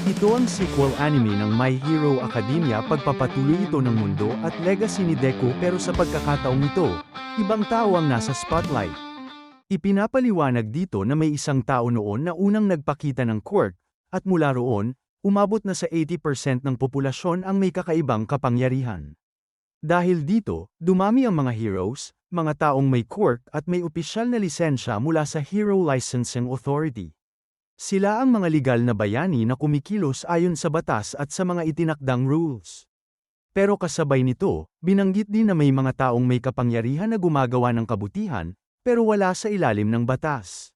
Ito ang sequel anime ng My Hero Academia, pagpapatuloy ito ng mundo at legacy ni Deku, pero sa pagkakataong ito, ibang tao ang nasa spotlight. Ipinapaliwanag dito na may isang tao noon na unang nagpakita ng quirk, at mula roon, umabot na sa 80% ng populasyon ang may kakaibang kapangyarihan. Dahil dito, dumami ang mga heroes, mga taong may quirk at may opisyal na lisensya mula sa Hero Licensing Authority. Sila ang mga legal na bayani na kumikilos ayon sa batas at sa mga itinakdang rules. Pero kasabay nito, binanggit din na may mga taong may kapangyarihan na gumagawa ng kabutihan, pero wala sa ilalim ng batas.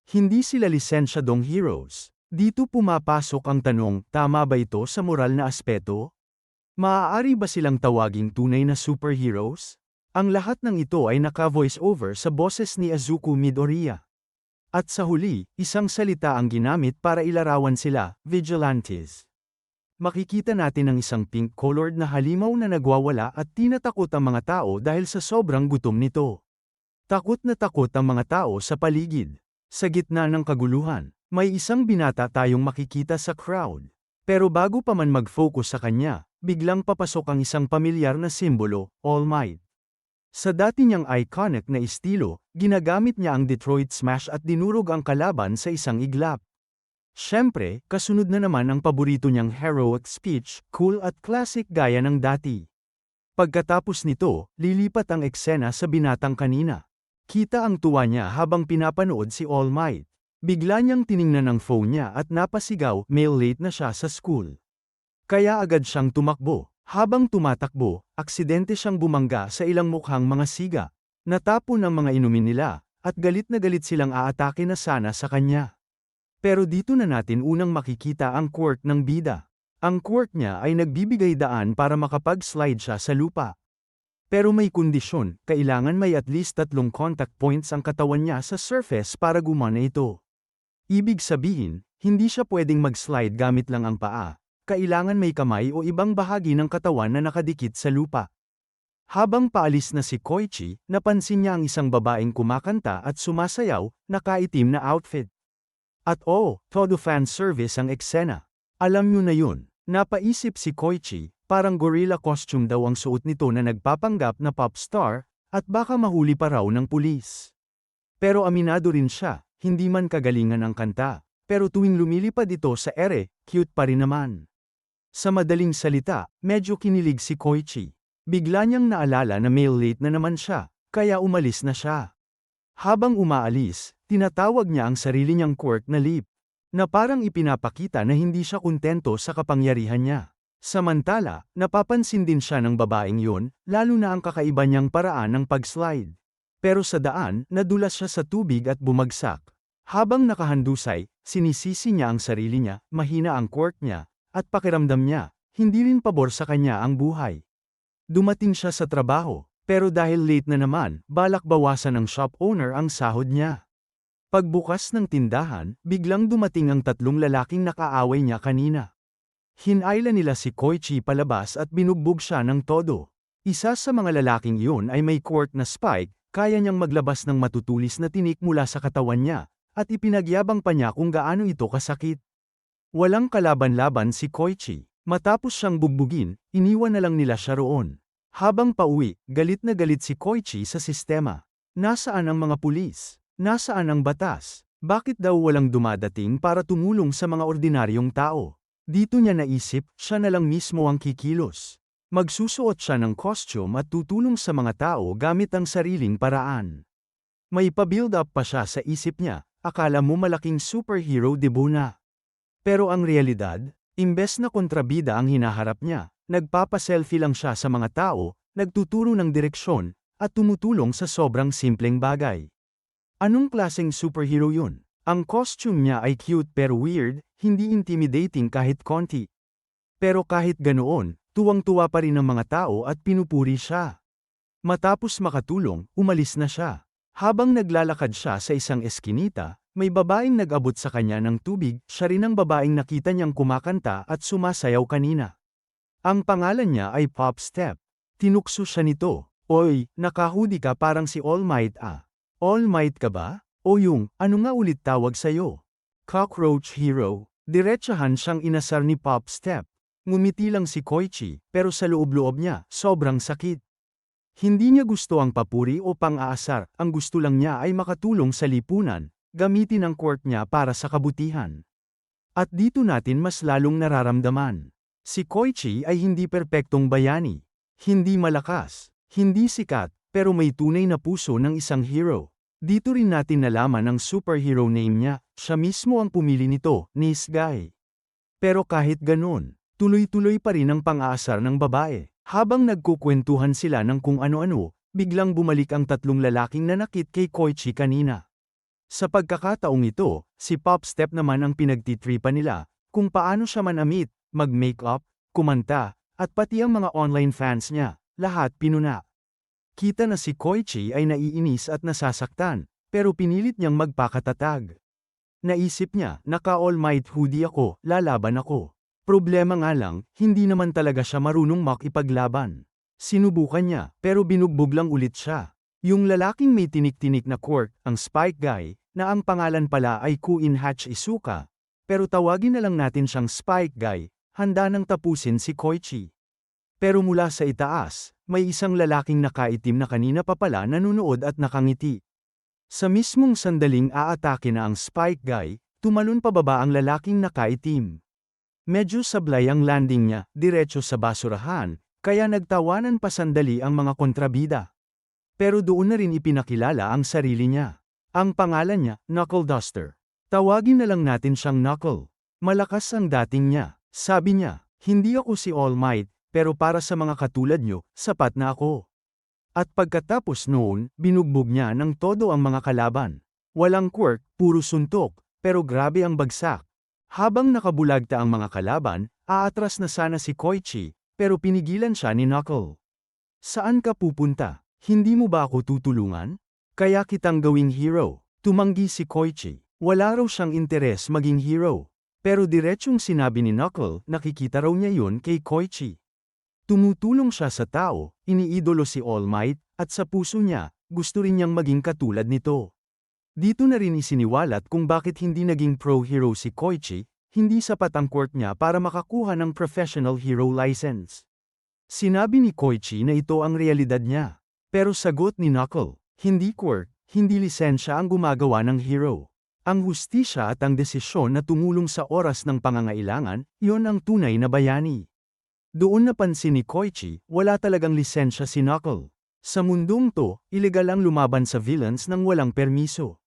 Hindi sila lisensyadong heroes. Dito pumapasok ang tanong, tama ba ito sa moral na aspeto? Maaari ba silang tawaging tunay na superheroes? Ang lahat ng ito ay naka-voice over sa boses ni Izuku Midoriya. At sa huli, isang salita ang ginamit para ilarawan sila, vigilantes. Makikita natin ang isang pink-colored na halimaw na nagwawala at tinatakot ang mga tao dahil sa sobrang gutom nito. Takot na takot ang mga tao sa paligid. Sa gitna ng kaguluhan, may isang binata tayong makikita sa crowd. Pero bago pa man mag-focus sa kanya, biglang papasok ang isang pamilyar na simbolo, All Might. Sa dati niyang iconic na estilo, ginagamit niya ang Detroit Smash at dinurog ang kalaban sa isang iglap. Siyempre, kasunod na naman ang paborito niyang heroic speech, cool at classic gaya ng dati. Pagkatapos nito, lilipat ang eksena sa binatang kanina. Kita ang tuwa niya habang pinapanood si All Might. Bigla niyang tiningnan ang phone niya at napasigaw, mail late na siya sa school. Kaya agad siyang tumakbo. Habang tumatakbo, aksidente siyang bumangga sa ilang mukhang mga siga. Natapon ang mga inumin nila, at galit na galit silang aatake na sana sa kanya. Pero dito na natin unang makikita ang quirk ng bida. Ang quirk niya ay nagbibigay daan para makapag-slide siya sa lupa. Pero may kondisyon, kailangan may at least 3 contact points ang katawan niya sa surface para gumana ito. Ibig sabihin, hindi siya pwedeng mag-slide gamit lang ang paa. Kailangan may kamay o ibang bahagi ng katawan na nakadikit sa lupa. Habang paalis na si Koichi, napansin niya ang isang babaeng kumakanta at sumasayaw, nakaitim na outfit. At todo fan service ang eksena. Alam niyo na yun, napaisip si Koichi, parang gorilla costume daw ang suot nito na nagpapanggap na pop star, at baka mahuli pa raw ng pulis. Pero aminado rin siya, hindi man kagalingan ang kanta, pero tuwing lumilipad ito sa ere, cute pa rin naman. Sa madaling salita, medyo kinilig si Koichi. Bigla niyang naalala na mail late na naman siya, kaya umalis na siya. Habang umaalis, tinatawag niya ang sarili niyang quirk na leap, na parang ipinapakita na hindi siya kontento sa kapangyarihan niya. Samantala, napapansin din siya ng babaeng yun, lalo na ang kakaiba niyang paraan ng pag-slide. Pero sa daan, nadulas siya sa tubig at bumagsak. Habang nakahandusay, sinisisi niya ang sarili niya, mahina ang quirk niya, at pakiramdam niya, hindi rin pabor sa kanya ang buhay. Dumating siya sa trabaho, pero dahil late na naman, balak bawasan ng shop owner ang sahod niya. Pagbukas ng tindahan, biglang dumating ang 3 lalaking nakaaway niya kanina. Hinayla nila si Koichi palabas at binugbog siya ng todo. Isa sa mga lalaking iyon ay may quirk na spike, kaya niyang maglabas ng matutulis na tinik mula sa katawan niya, at ipinagyabang pa niya kung gaano ito kasakit. Walang kalaban-laban si Koichi. Matapos siyang bugbugin, iniwan na lang nila siya roon. Habang pauwi, galit na galit si Koichi sa sistema. Nasaan ang mga pulis? Nasaan ang batas? Bakit daw walang dumadating para tumulong sa mga ordinaryong tao? Dito niya naisip, siya na lang mismo ang kikilos. Magsusuot siya ng costume at tutulong sa mga tao gamit ang sariling paraan. May pa-build up pa siya sa isip niya, akala mo malaking superhero debut na. Pero ang realidad, imbes na kontrabida ang hinaharap niya, nagpapa-selfie lang siya sa mga tao, nagtuturo ng direksyon, at tumutulong sa sobrang simpleng bagay. Anong klaseng superhero yun? Ang costume niya ay cute pero weird, hindi intimidating kahit konti. Pero kahit ganoon, tuwang-tuwa pa rin ang mga tao at pinupuri siya. Matapos makatulong, umalis na siya. Habang naglalakad siya sa isang eskinita, may babaeng nag-abot sa kanya ng tubig, siya rin ang babaeng nakita niyang kumakanta at sumasayaw kanina. Ang pangalan niya ay Pop Step. Tinukso siya nito. Oy, nakahudi ka parang si All Might ah. All Might ka ba? O yung, ano nga ulit tawag sa'yo? Cockroach Hero. Diretsahan siyang inasar ni Pop Step. Ngumiti lang si Koichi, pero sa loob-loob niya, sobrang sakit. Hindi niya gusto ang papuri o pang-aasar, ang gusto lang niya ay makatulong sa lipunan, gamitin ang quirk niya para sa kabutihan. At dito natin mas lalong nararamdaman. Si Koichi ay hindi perpektong bayani. Hindi malakas, hindi sikat, pero may tunay na puso ng isang hero. Dito rin natin nalaman ang superhero name niya, siya mismo ang pumili nito, Nice Guy. Pero kahit ganun, tuloy-tuloy pa rin ang pang-aasar ng babae. Habang nagkukwentuhan sila ng kung ano-ano, biglang bumalik ang tatlong lalaking nanakit kay Koichi kanina. Sa pagkakataong ito, si Pop Step naman ang pinagtitripan nila, kung paano siya manamit, mag-makeup, kumanta, at pati ang mga online fans niya, lahat pinuna. Kita na si Koichi ay naiinis at nasasaktan, pero pinilit niyang magpakatatag. Naisip niya, naka-all might hoodie ako, lalaban ako. Problema nga lang, hindi naman talaga siya marunong makipaglaban. Sinubukan niya, pero binugbog lang ulit siya. Yung lalaking may tinik-tinik na quirk, ang Spike Guy, na ang pangalan pala ay Kuin Hatch Isuka. Pero tawagin na lang natin siyang Spike Guy, handa nang tapusin si Koichi. Pero mula sa itaas, may isang lalaking nakaitim na kanina pa pala nanunood at nakangiti. Sa mismong sandaling aatake na ang Spike Guy, tumalon pababa ang lalaking nakaitim. Medyo sablay ang landing niya, diretso sa basurahan, kaya nagtawanan pa sandali ang mga kontrabida. Pero doon na rin ipinakilala ang sarili niya. Ang pangalan niya, Knuckle Duster. Tawagin na lang natin siyang Knuckle. Malakas ang dating niya. Sabi niya, hindi ako si All Might, pero para sa mga katulad nyo, sapat na ako. At pagkatapos noon, binugbog niya ng todo ang mga kalaban. Walang quirk, puro suntok, pero grabe ang bagsak. Habang nakabulagta ang mga kalaban, aatras na sana si Koichi, pero pinigilan siya ni Knuckle. Saan ka pupunta? Hindi mo ba ako tutulungan? Kaya kitang gawing hero. Tumanggi si Koichi. Wala raw siyang interes maging hero. Pero diretsyong sinabi ni Knuckle, nakikita raw niya yun kay Koichi. Tumutulong siya sa tao, iniidolo si All Might, at sa puso niya, gusto rin niyang maging katulad nito. Dito na rin isiniwalat kung bakit hindi naging pro-hero si Koichi, hindi sapat ang quirk niya para makakuha ng professional hero license. Sinabi ni Koichi na ito ang realidad niya. Pero sagot ni Knuckle, hindi quirk, hindi lisensya ang gumagawa ng hero. Ang hustisya at ang desisyon na tumulong sa oras ng pangangailangan, yon ang tunay na bayani. Doon napansin ni Koichi, wala talagang lisensya si Knuckle. Sa mundong to, ilegal ang lumaban sa villains nang walang permiso.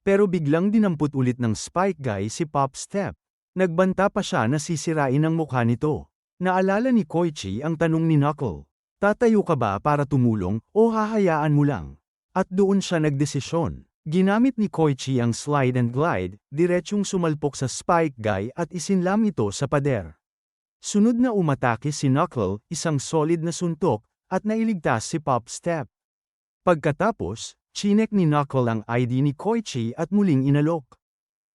Pero biglang dinampot ulit ng Spike Guy si Pop Step. Nagbanta pa siya na sisirain ang mukha nito. Naalala ni Koichi ang tanong ni Knuckle. Tatayo ka ba para tumulong, o hahayaan mo lang? At doon siya nagdesisyon. Ginamit ni Koichi ang slide and glide, diretsyong sumalpok sa Spike Guy at isinlam ito sa pader. Sunod na umatake si Knuckle, isang solid na suntok, at nailigtas si Pop Step. Pagkatapos, chinek ni Knuckle ang ID ni Koichi at muling inalok.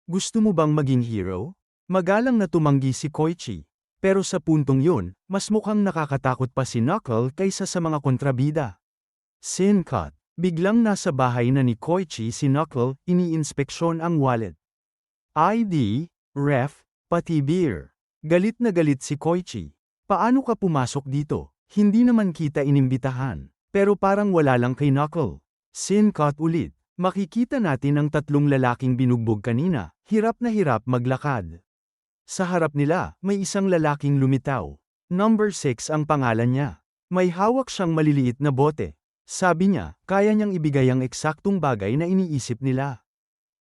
Gusto mo bang maging hero? Magalang na tumanggi si Koichi. Pero sa puntong yun, mas mukhang nakakatakot pa si Knuckle kaysa sa mga kontrabida. Scene cut. Biglang nasa bahay na ni Koichi si Knuckle, iniinspeksyon ang wallet. ID, ref, pati beer. Galit na galit si Koichi. Paano ka pumasok dito? Hindi naman kita inimbitahan. Pero parang wala lang kay Knuckle. Scene cut ulit. Makikita natin ang tatlong lalaking binugbog kanina, hirap na hirap maglakad. Sa harap nila, may isang lalaking lumitaw. Number 6 ang pangalan niya. May hawak siyang maliliit na bote. Sabi niya, kaya niyang ibigay ang eksaktong bagay na iniisip nila.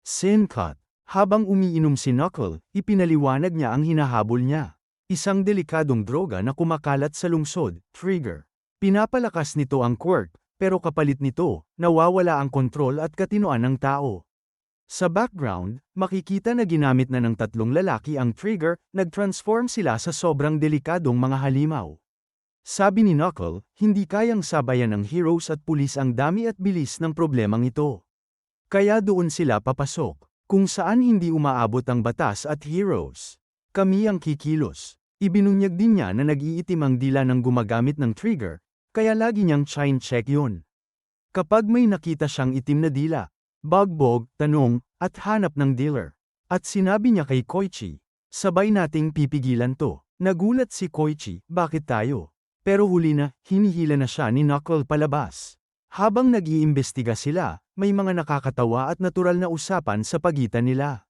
Scene cut. Habang umiinom si Knuckle, ipinaliwanag niya ang hinahabol niya. Isang delikadong droga na kumakalat sa lungsod, trigger. Pinapalakas nito ang quirk, pero kapalit nito, nawawala ang kontrol at katinoan ng tao. Sa background, makikita na ginamit na ng tatlong lalaki ang trigger, nag-transform sila sa sobrang delikadong mga halimaw. Sabi ni Knuckle, hindi kayang sabayan ng heroes at pulis ang dami at bilis ng problemang ito. Kaya doon sila papasok. Kung saan hindi umaabot ang batas at heroes. Kami ang kikilos. Ibinunyag din niya na nag-iitim ang dila ng gumagamit ng trigger, kaya lagi niyang chine-check yun. Kapag may nakita siyang itim na dila, bagbog, tanong, at hanap ng dealer. At sinabi niya kay Koichi, Sabay nating pipigilan to. Nagulat si Koichi, bakit tayo? Pero huli na, hinihila na siya ni Knuckle palabas. Habang nag-iimbestiga sila, may mga nakakatawa at natural na usapan sa pagitan nila.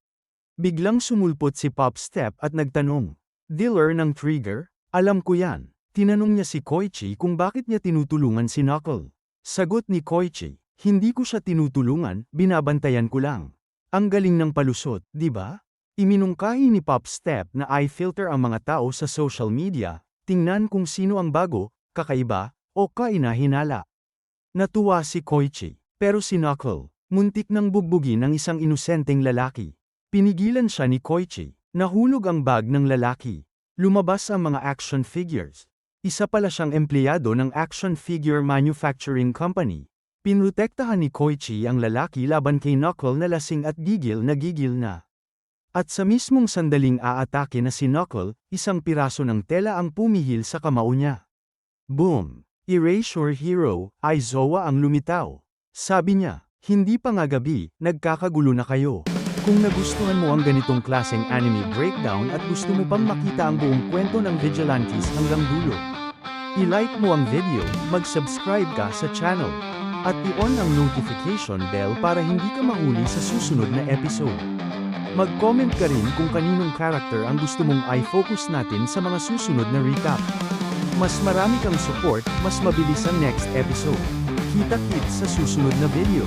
Biglang sumulpot si Pop Step at nagtanong, "Dealer ng trigger?" "Alam ko yan." Tinanong niya si Koichi kung bakit niya tinutulungan si Knuckle. Sagot ni Koichi, "Hindi ko siya tinutulungan, binabantayan ko lang." Ang galing ng palusot, di ba? Iminungkahi ni Pop Step na i-filter ang mga tao sa social media, tingnan kung sino ang bago, kakaiba, o kaina-hinala. Natuwa si Koichi, pero si Knuckle, muntik nang bugbugin ng isang inosenteng lalaki. Pinigilan siya ni Koichi, nahulog ang bag ng lalaki. Lumabas ang mga action figures. Isa pala siyang empleyado ng action figure manufacturing company. Pinrotektahan ni Koichi ang lalaki laban kay Knuckle na lasing at gigil na. At sa mismong sandaling aatake na si Knuckle, isang piraso ng tela ang pumihil sa kamao niya. Boom! Erasure Hero, Aizawa ang lumitaw. Sabi niya, "Hindi pa nga gabi, nagkakagulo na kayo." Kung nagustuhan mo ang ganitong klaseng anime breakdown at gusto mo pang makita ang buong kwento ng Vigilantes hanggang dulo, i-like mo ang video, mag-subscribe ka sa channel, at i-on ang notification bell para hindi ka mahuli sa susunod na episode. Mag-comment ka rin kung kaninong character ang gusto mong i-focus natin sa mga susunod na recap. Mas marami kang support, mas mabilis ang next episode. Kita-kits sa susunod na video.